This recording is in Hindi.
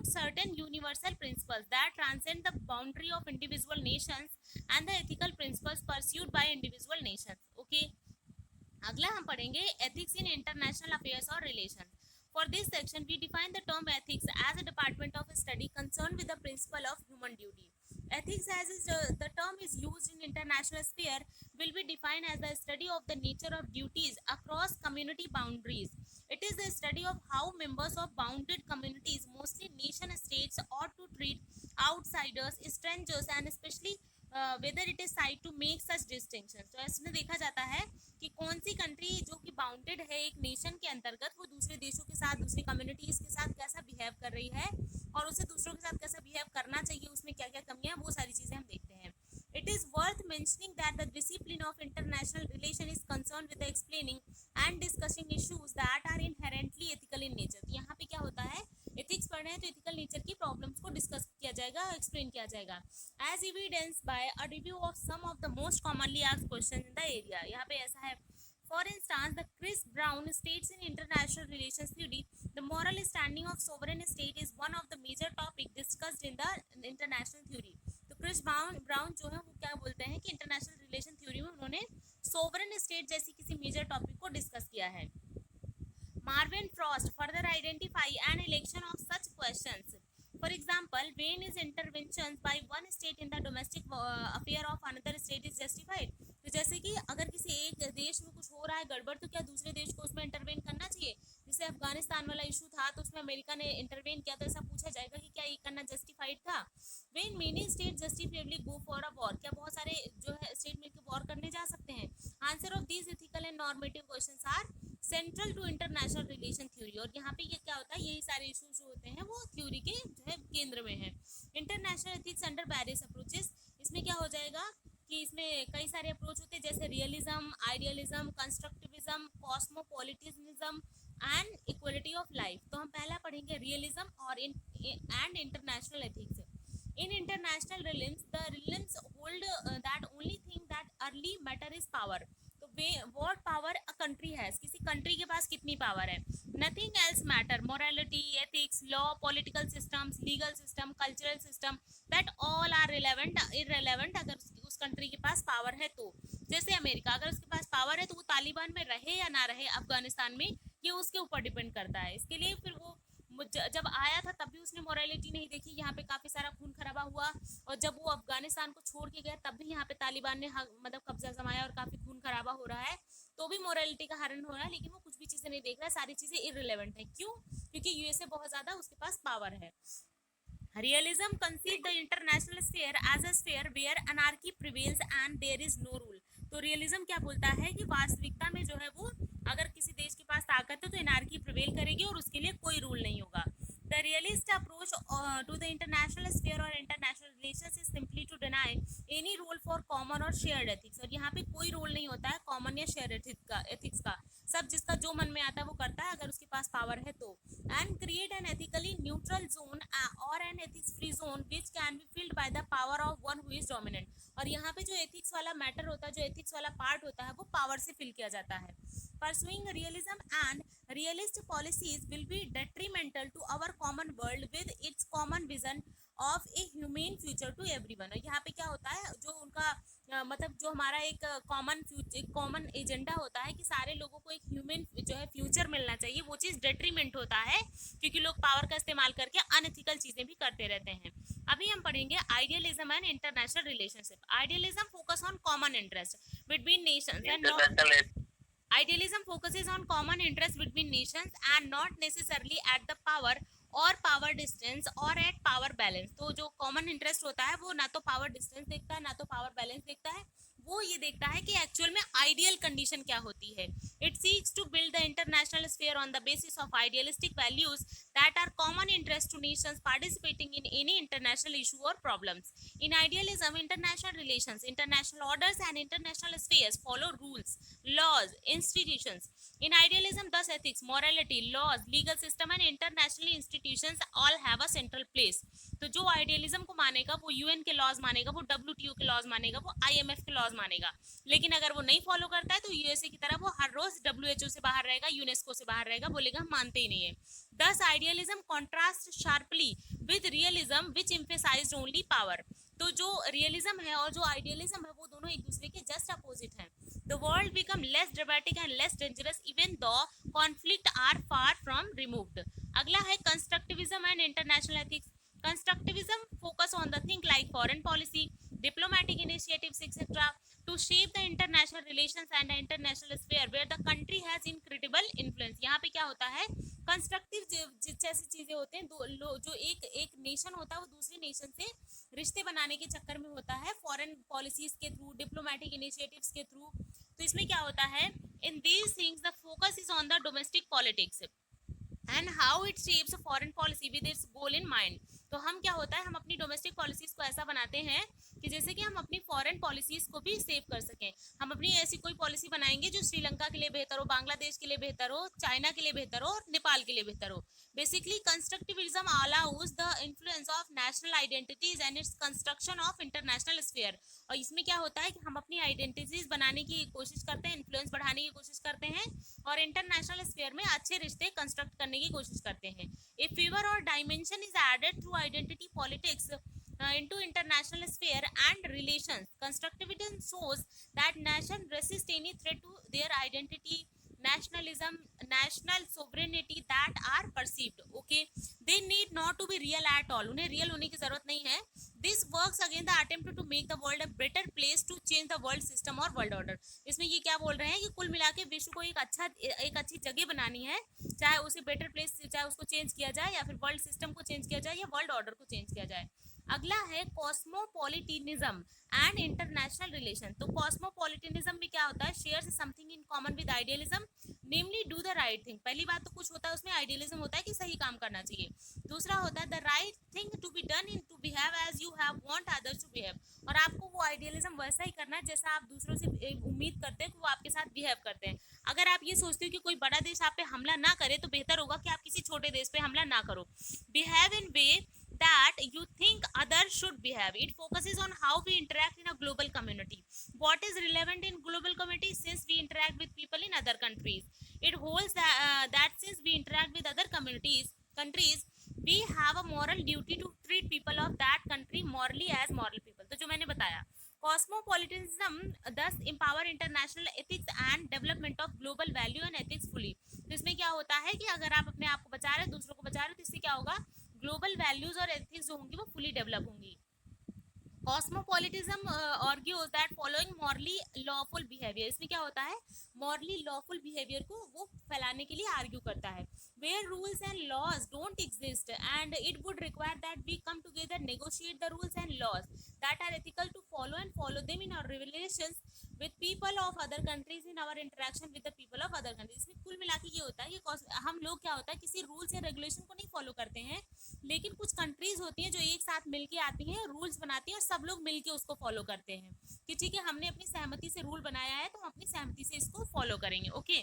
about certain universal principles that transcend the boundary of individual nations and the ethical principles pursued by individual nations. Okay. अगला हम पढ़ेंगे ethics in international affairs or relations. For this section, we define the term ethics as a department of study concerned with the principle of human duty. Ethics, as is the term is used in international sphere, will be defined as the study of the nature of duties across community boundaries. It is the study of how members of bounded communities, mostly nation states, ought to treat outsiders, strangers, and especially whether it is side to make such distinctions. तो इसमें देखा जाता है कि कौन सी कंट्री जो कि बाउंडेड है एक नेशन के अंतर्गत, वो दूसरे देशों के साथ, दूसरी कम्युनिटीज के साथ कैसा बिहेव कर रही है और उसे दूसरों के साथ कैसा बिहेव करना चाहिए, उसमें क्या क्या कमियां, वो सारी चीजें हम देखते हैं. It is worth mentioning that the discipline of international relation is concerned with the explaining and discussing issues that are inherently ethical in nature. तो यहाँ पे क्या होता है, एथिक्स पढ़ रहे हैं तो एथिकल नेचर की प्रॉब्लम्स को डिस्कस किया जाएगा, एक्सप्लेन किया जाएगा. As evidence by a review of some of the most commonly asked question in the area. यहाँ पे ऐसा है, for instance the Chris Brown states in international relations theory the moral standing of sovereign state is one of the major topic discussed in the international theory. तो क्रिस ब्राउन जो है वो क्या बोलते हैं कि इंटरनेशनल रिलेशन थ्योरी में उन्होंने सोवरेन स्टेट जैसी किसी मेजर टॉपिक को डिस्कस किया है. Marvin Frost further identify an election of such questions. For example, when is interventions by one state in the domestic affair of another state is justified? तो जैसे कि अगर किसी एक देश में कुछ हो रहा है गड़बड़, तो क्या दूसरे देश को उसमें इंटरवेन करना चाहिए? जैसे अफगानिस्तान वाला इशू था तो उसमें अमेरिका ने इंटरवेन किया, तो ऐसा पूछा जाएगा कि क्या ये करना जस्टिफाइड था? When many states justifiably go for a war, क्या बहुत सारे जो है स्टेट मिलकर वॉर करने जा सकते हैं? Answer of these ethical and normative questions are central to international relation theory. और यहाँ पे ये क्या होता है, यही सारे इश्यूज जो होते हैं वो थ्योरी के जो है केंद्र में है. International ethics under various approaches, इसमें क्या हो जाएगा कि इसमें कई सारे अप्रोच होते हैं, जैसे realism, idealism, constructivism, cosmopolitism and equality of life. तो हम पहला पढ़ेंगे रियलिज्म और and international ethics. In international realms, the realms hold that only thing that early matter is power. तो what power a country has, किसी country के पास कितनी power है. Nothing else matter. Morality, ethics, law, political systems, legal system, cultural system, that all are irrelevant अगर उस country के पास power है तो. जैसे अमेरिका, अगर उसके पास power है तो वो तालिबान में रहे या ना रहे अफगानिस्तान में, ये उसके ऊपर डिपेंड करता है. इसके लिए फिर वो जब आया था तब भी उसने मोरालिटी नहीं देखी, यहाँ पे काफी सारा खून खराबा हुआ, और जब वो अफगानिस्तान को छोड़ के गया तब भी यहाँ पे तालिबान ने मतलब कब्जा जमाया और काफी खून खराबा हो रहा है, तो भी मोरालिटी का हरण हो रहा है, लेकिन वो कुछ भी चीजें नहीं देख रहा है, सारी चीजें इररिलेवेंट है. क्यों? क्योंकि यूएसए बहुत ज्यादा उसके पास पावर है. Realism conceives the international sphere as a sphere where anarchy prevails and there is no rule. तो रियलिज्म क्या बोलता है कि वास्तविकता में जो है वो अगर किसी देश के पास ताकत है तो एनार्की प्रिवेल करेगी और उसके लिए कोई रूल नहीं होगा. The realist approach to the international sphere or international relations is simply to deny any role for common or shared ethics. और यहाँ पे कोई रोल नहीं होता है कॉमन या शेयर एथिक्स का, सब जिसका जो मन में आता है वो करता है अगर उसके पास पावर है तो. And create an ethically neutral zone or an ethics free zone which can be filled by the power of one who is dominant. और यहाँ पे जो एथिक्स वाला मैटर होता है, जो एथिक्स वाला पार्ट होता है, वो पावर से फिल किया जाता है. Pursuing realism and realist policies will be detrimental to our common world with its common vision of a humane future to everyone. और यहाँ पे क्या होता है, जो उनका मतलब जो हमारा एक कॉमन एजेंडा होता है कि सारे लोगों को एक ह्यूमन जो है फ्यूचर मिलना चाहिए, वो चीज़ डेट्रीमेंट होता है क्योंकि लोग पावर का इस्तेमाल करके अनएथिकल चीज़ें भी करते रहते हैं. अभी हम पढ़ेंगे idealism and international relationship. Idealism focus on common interest between Nations and not. Idealism focuses on common interests between nations and not necessarily at the power or power distance or at power balance. तो जो common interest होता है वो ना तो power distance देखता है ना तो power balance देखता है, वो ये देखता है कि एक्चुअल में आइडियल कंडीशन क्या होती है. It seeks to build the international sphere on the basis of idealistic values that are common interest to nations participating in any international issue और problems. In idealism international relations, international orders and international spheres follow rules, laws, institutions. In idealism, thus ethics, morality, laws, legal system and international institutions all have a central place. तो जो आइडियलिज्म को मानेगा वो यूएन के लॉज मानेगा, वो डब्ल्यूटीओ के लॉज मानेगा, वो आईएमएफ के लॉज मानेगा। लेकिन अगर वो नहीं फॉलो करता है तो यूएसए की तरह वो हर रोज डब्ल्यूएचओ से बाहर रहेगा, यूनेस्को से बाहर रहेगा, बोलेगा हम मानते ही नहीं है। दस idealism contrast sharply with realism which emphasised only power. तो जो रियलिज्म है और जो आइडियलिज्म है वो दोनों एक दूसरे के जस्ट अपोजिट हैं। The world become less dramatic and less dangerous even though conflict are far from removed. अगला है constructivism and international ethics. Constructivism focus on the things like foreign policy, diplomatic initiatives, etc. to shape the international relations and the international sphere where the country has incredible influence. यहाँ पे क्या होता है, कंस्ट्रक्टिव जैसी चीजें होते हैं, जो एक नेशन होता है वो दूसरी नेशन से रिश्ते बनाने के चक्कर में होता है, फॉरेन पॉलिसीज के थ्रू, डिप्लोमेटिक इनिशिएटिव्स के थ्रू। तो इसमें क्या होता है, in these things the focus is on the domestic politics and how it shapes foreign policy with its goal in mind. तो हम क्या होता है, हम अपनी डोमेस्टिक पॉलिसीज को ऐसा बनाते हैं कि जैसे कि हम अपनी फॉरेन पॉलिसीज को भी सेव कर सकें। हम अपनी ऐसी कोई पॉलिसी बनाएंगे जो श्रीलंका के लिए बेहतर हो, बांग्लादेश के लिए बेहतर हो, चाइना के लिए बेहतर हो और नेपाल के लिए बेहतर हो। Basically constructivism allows the influence of national identities and its construction of international sphere. और इसमें क्या होता है कि हम अपनी आइडेंटिटीज बनाने की कोशिश करते हैं, इन्फ्लुएंस बढ़ाने की कोशिश करते हैं और इंटरनेशनल स्फीयर में अच्छे रिश्ते कंस्ट्रक्ट करने की कोशिश करते हैं। ए फीवर और dimension is added through identity politics into international sphere and relations. Constructivism shows that nation resist any threat to their identity, nationalism, national sovereignty that are perceived. Okay, they need not to be real at all. उन्हें real होने की जरूरत नहीं है. This works against the attempt to make the world a better place to change the world system or world order. इसमें ये क्या बोल रहे हैं कि कुल मिला के विश्व को एक अच्छी जगह बनानी है, चाहे उसे बेटर प्लेस, चाहे उसको चेंज किया जाए या फिर वर्ल्ड सिस्टम को चेंज किया जाए या वर्ल्ड ऑर्डर को चेंज किया जाए। अगला है कॉस्मोपॉलिटिनिज्म एंड इंटरनेशनल रिलेशन। तो कॉस्मोपॉलिटिनिज्म में क्या होता है, shares something in common with idealism, namely do the right thing. पहली बात तो कुछ होता है उसमें आइडियलिज्म होता है कि सही काम करना चाहिए। दूसरा होता है the right thing to be done in to behave as you have want others to behave, और आपको वो आइडियलिज्म वैसा ही करना है जैसा आप दूसरों से उम्मीद करते हैं कि वो आपके साथ बिहेव करते हैं। अगर आप ये सोचते हो कि कोई बड़ा देश आप पे हमला ना करे तो बेहतर होगा कि आप किसी छोटे देश पे हमला ना करो। Behave in way that you think others should behave. It focuses on how we interact in a global community. What is relevant in global community, since we interact with people in other countries? It holds that since we interact with other countries, we have a moral duty to treat people of that country morally as moral people. तो जो मैंने बताया, cosmopolitanism thus empower international ethics and development of global value and ethics fully. तो इसमें क्या होता है कि अगर आप अपने आप को बचा रहे हैं, दूसरों को बचा रहे हैं, तो इससे क्या होगा, ग्लोबल वैल्यूज और एथिक्स जो होंगी वो फुली डेवलप होंगी। Cosmopolitism argues that following morally lawful behaviour. इसमें क्या होता है, मॉरली लॉफुल बिहेवियर को वो फैलाने के लिए आर्ग्यू करता है। Where rules and laws don't exist and it would require that we come together, negotiate the rules and laws that are ethical to follow and follow them in our relations with people of other countries, in our interaction with the people of other countries. इसमें कुल मिला के ये होता है कि हम लोग क्या होता है, किसी रूल्स या रेगुलेशन को नहीं फॉलो करते हैं, लेकिन कुछ कंट्रीज होती हैं जो एक साथ मिलके आती हैं, रूल्स बनाती हैं और सब लोग मिलके उसको फॉलो करते हैं कि ठीक है हमने अपनी सहमति से रूल बनाया है तो हम अपनी सहमति से इसको फॉलो करेंगे। ओके